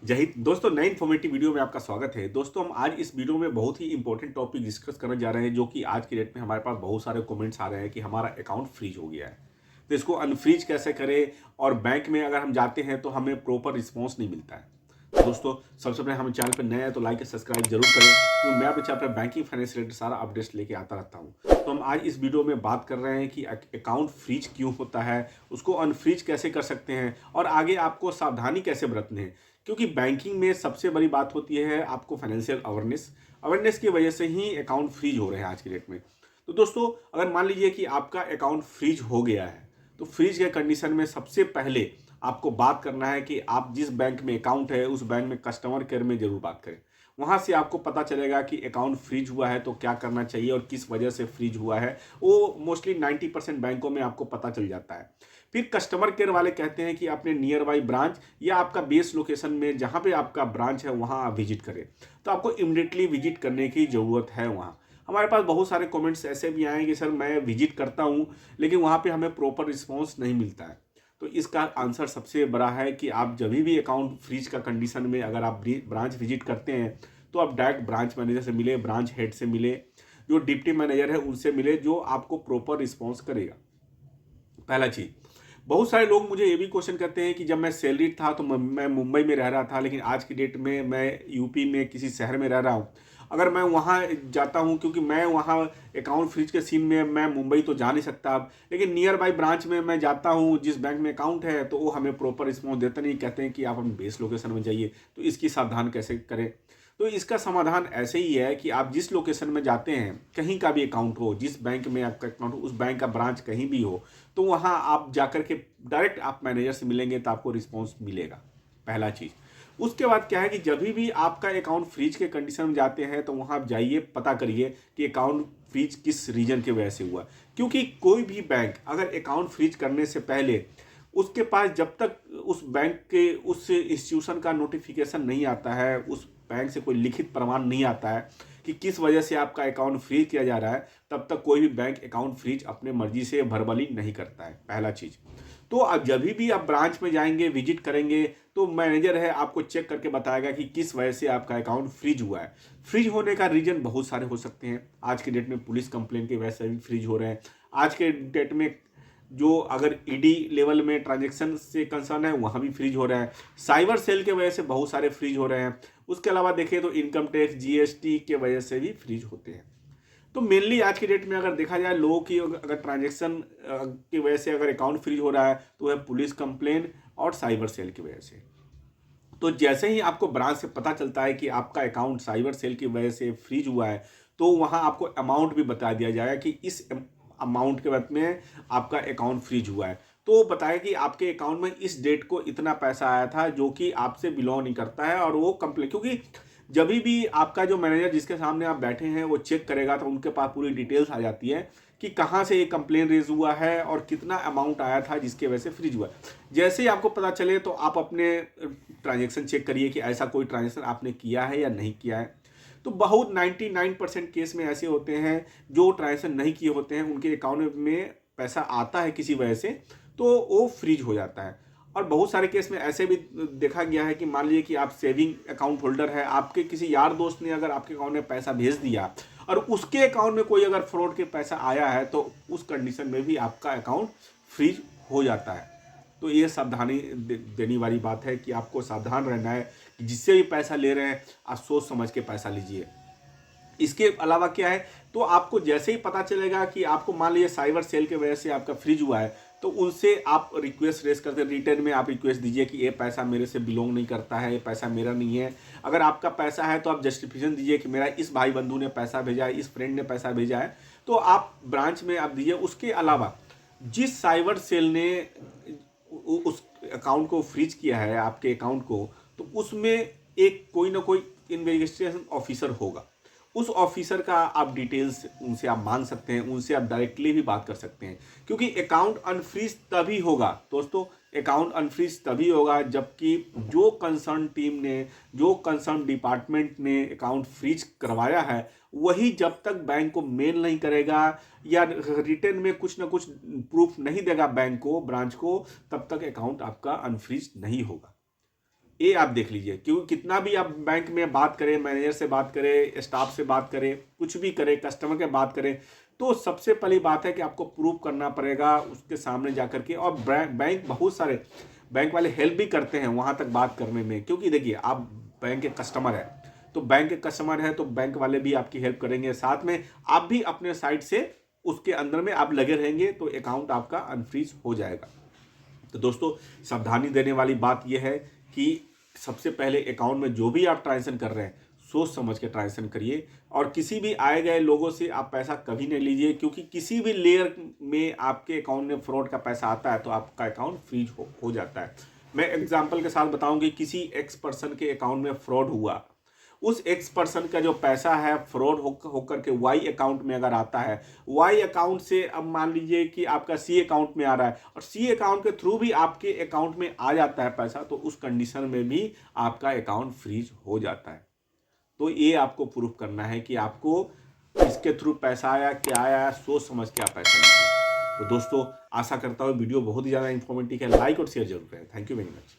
जय हिंद दोस्तों, नए इन्फॉर्मेटिव वीडियो में आपका स्वागत है। दोस्तों, हम आज इस वीडियो में बहुत ही इंपॉर्टेंट टॉपिक डिस्कस करने जा रहे हैं, जो कि आज की डेट में हमारे पास बहुत सारे कमेंट्स आ रहे हैं कि हमारा अकाउंट फ्रीज हो गया है। तो इसको अनफ्रीज कैसे करें, और बैंक में अगर हम जाते हैं तो हमें प्रॉपर रिस्पॉन्स नहीं मिलता है। तो दोस्तों, सबसे पहले हमारे चैनल पर नए हैं तो लाइक और सब्सक्राइब जरूर करें, क्योंकि मैं अपने चैनल पर बैंकिंग फाइनेंस रिलेटेड सारा अपडेट्स लेके आता रहता हूँ। तो हम आज इस वीडियो में बात कर रहे हैं कि अकाउंट फ्रीज क्यों होता है, उसको अनफ्रीज कैसे कर सकते हैं, और आगे आपको सावधानी कैसे बरतनी है। क्योंकि बैंकिंग में सबसे बड़ी बात होती है आपको फाइनेंशियल अवेयरनेस की वजह से ही अकाउंट फ्रीज हो रहे हैं आज की डेट में। तो दोस्तों, अगर मान लीजिए कि आपका अकाउंट फ्रीज हो गया है, तो फ्रीज के कंडीशन में सबसे पहले आपको बात करना है कि आप जिस बैंक में अकाउंट है उस बैंक में कस्टमर केयर में जरूर बात करें। वहां से आपको पता चलेगा कि अकाउंट फ्रीज हुआ है तो क्या करना चाहिए और किस वजह से फ्रीज हुआ है। वो मोस्टली 90% बैंकों में आपको पता चल जाता है। फिर कस्टमर केयर वाले कहते हैं कि अपने नियर बाई ब्रांच या आपका बेस लोकेशन में जहां पे आपका ब्रांच है वहां आप विजिट करें। तो आपको इमिडिएटली विजिट करने की ज़रूरत है वहां। हमारे पास बहुत सारे कमेंट्स ऐसे भी आए कि सर मैं विजिट करता हूं, लेकिन वहां पे हमें प्रॉपर रिस्पॉन्स नहीं मिलता है। तो इसका आंसर सबसे बड़ा है कि आप जब भी अकाउंट फ्रीज का कंडीशन में अगर आप ब्रांच विजिट करते हैं, तो आप डायरेक्ट ब्रांच मैनेजर से मिले, ब्रांच हेड से मिले, जो डिप्टी मैनेजर है उनसे मिले, जो आपको प्रॉपर रिस्पॉन्स करेगा। पहला चीज, बहुत सारे लोग मुझे ये भी क्वेश्चन करते हैं कि जब मैं सैलरी था तो मैं मुंबई में रह रहा था, लेकिन आज की डेट में मैं यूपी में किसी शहर में रह रहा हूँ। अगर मैं वहाँ जाता हूँ, क्योंकि मैं वहाँ अकाउंट फ्रीज के सीन में मैं मुंबई तो जा नहीं सकता अब, लेकिन नियर बाई ब्रांच में मैं जाता हूँ जिस बैंक में अकाउंट है, तो वो हमें प्रॉपर रिस्पॉन्स देते नहीं, कहते हैं कि आप अपने बेस लोकेशन में जाइए। तो इसकी सावधान कैसे करें? तो इसका समाधान ऐसे ही है कि आप जिस लोकेशन में जाते हैं, कहीं का भी अकाउंट हो, जिस बैंक में आपका अकाउंट हो, उस बैंक का ब्रांच कहीं भी हो, तो वहाँ आप जाकर के डायरेक्ट आप मैनेजर से मिलेंगे तो आपको रिस्पॉन्स मिलेगा। पहला चीज़। उसके बाद क्या है कि जब भी आपका अकाउंट फ्रीज के कंडीशन में जाते हैं, तो वहाँ आप जाइए, पता करिए कि अकाउंट फ्रीज किस रीजन की वजह से हुआ। क्योंकि कोई भी बैंक अगर अकाउंट फ्रीज करने से पहले उसके पास जब तक उस बैंक के उस इंस्टीट्यूशन का नोटिफिकेशन नहीं आता है, उस बैंक से कोई लिखित प्रमाण नहीं आता है कि किस वजह से आपका अकाउंट फ्रीज किया जा रहा है, तब तक कोई भी बैंक अकाउंट फ्रीज अपने मर्जी से भरबली नहीं करता है। पहला चीज़। तो अब जब भी आप ब्रांच में जाएंगे, विजिट करेंगे, तो मैनेजर है आपको चेक करके बताएगा कि किस वजह से आपका अकाउंट फ्रीज हुआ है। फ्रीज होने का रीजन बहुत सारे हो सकते हैं। आज के डेट में पुलिस कंप्लेंट की वजह से भी फ्रीज हो रहे हैं। आज के डेट में जो अगर ईडी लेवल में ट्रांजैक्शन से कंसर्न है, वहाँ भी फ्रीज हो रहा है। साइबर सेल के वजह से बहुत सारे फ्रीज हो रहे हैं। उसके अलावा देखें तो इनकम टैक्स, जीएसटी के वजह से भी फ्रीज होते हैं। तो मेनली आज की डेट में अगर देखा जाए, लोगों की अगर ट्रांजैक्शन की वजह से अगर अकाउंट फ्रीज हो रहा है, तो वह पुलिस कंप्लेन और साइबर सेल की वजह से। तो जैसे ही आपको ब्रांच से पता चलता है कि आपका अकाउंट साइबर सेल की वजह से फ्रीज हुआ है, तो वहाँ आपको अमाउंट भी बता दिया जाएगा कि इस अमाउंट के बाद में आपका अकाउंट फ्रीज हुआ है। तो बताया कि आपके अकाउंट में इस डेट को इतना पैसा आया था, जो कि आपसे बिलोंग नहीं करता है, और वो कंप्लेन, क्योंकि जब भी आपका जो मैनेजर जिसके सामने आप बैठे हैं वो चेक करेगा, तो उनके पास पूरी डिटेल्स आ जाती है कि कहाँ से ये कंप्लेन रेज हुआ है और कितना अमाउंट आया था जिसके वजह से फ्रीज हुआ है। जैसे ही आपको पता चले, तो आप अपने ट्रांजेक्शन चेक करिए कि ऐसा कोई ट्रांजेक्शन आपने किया है या नहीं किया है। तो बहुत 99% केस में ऐसे होते हैं जो ट्रांजेक्शन नहीं किए होते हैं, उनके अकाउंट में पैसा आता है किसी वजह से, तो वो फ्रीज हो जाता है। और बहुत सारे केस में ऐसे भी देखा गया है कि मान लीजिए कि आप सेविंग अकाउंट होल्डर है, आपके किसी यार दोस्त ने अगर आपके अकाउंट में पैसा भेज दिया और उसके अकाउंट में कोई अगर फ्रॉड के पैसा आया है, तो उस कंडीशन में भी आपका अकाउंट फ्रीज हो जाता है। तो ये सावधानी देने वाली बात है कि आपको सावधान रहना है कि जिससे भी पैसा ले रहे हैं, आप सोच समझ के पैसा लीजिए। इसके अलावा क्या है, तो आपको जैसे ही पता चलेगा कि आपको मान लीजिए साइबर सेल के वजह से आपका फ्रीज हुआ है, तो उनसे आप रिक्वेस्ट रेस करते, रिटर्न में आप रिक्वेस्ट दीजिए कि ये पैसा मेरे से बिलोंग नहीं करता है, ये पैसा मेरा नहीं है। अगर आपका पैसा है तो आप जस्टिफिकेशन दीजिए कि मेरा इस भाई बंधु ने पैसा भेजा है, इस फ्रेंड ने पैसा भेजा है, तो आप ब्रांच में आप दीजिए। उसके अलावा जिस साइबर सेल ने उस अकाउंट को फ्रीज किया है, आपके अकाउंट को, तो उसमें एक कोई ना कोई इन्वेस्टिगेशन ऑफिसर होगा। उस ऑफिसर का आप डिटेल्स उनसे आप मांग सकते हैं, उनसे आप डायरेक्टली भी बात कर सकते हैं। क्योंकि अकाउंट अनफ्रीज तभी होगा दोस्तों, अकाउंट अनफ्रीज तभी होगा जबकि जो कंसर्न टीम ने, जो कंसर्न डिपार्टमेंट ने अकाउंट फ्रीज करवाया है, वही जब तक बैंक को मेल नहीं करेगा या रिटर्न में कुछ ना कुछ प्रूफ नहीं देगा बैंक को, ब्रांच को, तब तक अकाउंट आपका अनफ्रीज नहीं होगा। ये आप देख लीजिए। क्योंकि कितना भी आप बैंक में बात करें, मैनेजर से बात करें, स्टाफ से बात करें, कुछ भी करें, कस्टमर के बात करें, तो सबसे पहली बात है कि आपको प्रूव करना पड़ेगा उसके सामने जा करके। और बैंक बहुत सारे बैंक वाले हेल्प भी करते हैं वहाँ तक बात करने में। क्योंकि देखिए, आप बैंक के कस्टमर है, तो बैंक के कस्टमर है तो बैंक वाले भी आपकी हेल्प करेंगे, साथ में आप भी अपने साइड से उसके अंदर में आप लगे रहेंगे, तो अकाउंट आपका अनफ्रीज हो जाएगा। तो दोस्तों, सावधानी देने वाली बात यह है कि सबसे पहले अकाउंट में जो भी आप ट्रांजेक्शन कर रहे हैं, सोच समझ के ट्रांजेक्शन करिए। और किसी भी आए गए लोगों से आप पैसा कभी नहीं लीजिए, क्योंकि किसी भी लेयर में आपके अकाउंट में फ्रॉड का पैसा आता है तो आपका अकाउंट फ्रीज हो जाता है। मैं एग्जांपल के साथ बताऊंगी, किसी एक्स पर्सन के अकाउंट में फ्रॉड हुआ, उस एक्स पर्सन का जो पैसा है फ्रॉड होकर के वाई अकाउंट में अगर आता है, वाई अकाउंट से अब मान लीजिए कि आपका सी अकाउंट में आ रहा है और सी अकाउंट के थ्रू भी आपके अकाउंट में आ जाता है पैसा, तो उस कंडीशन में भी आपका अकाउंट फ्रीज हो जाता है। तो ये आपको प्रूफ करना है कि आपको इसके थ्रू पैसा आया, क्या आया, सोच समझ के आप पैसा लीजिए। तो दोस्तों, आशा करता हूँ वीडियो बहुत ही ज़्यादा इंफॉर्मेटिव है। लाइक और शेयर जरूर करें। Thank you very much.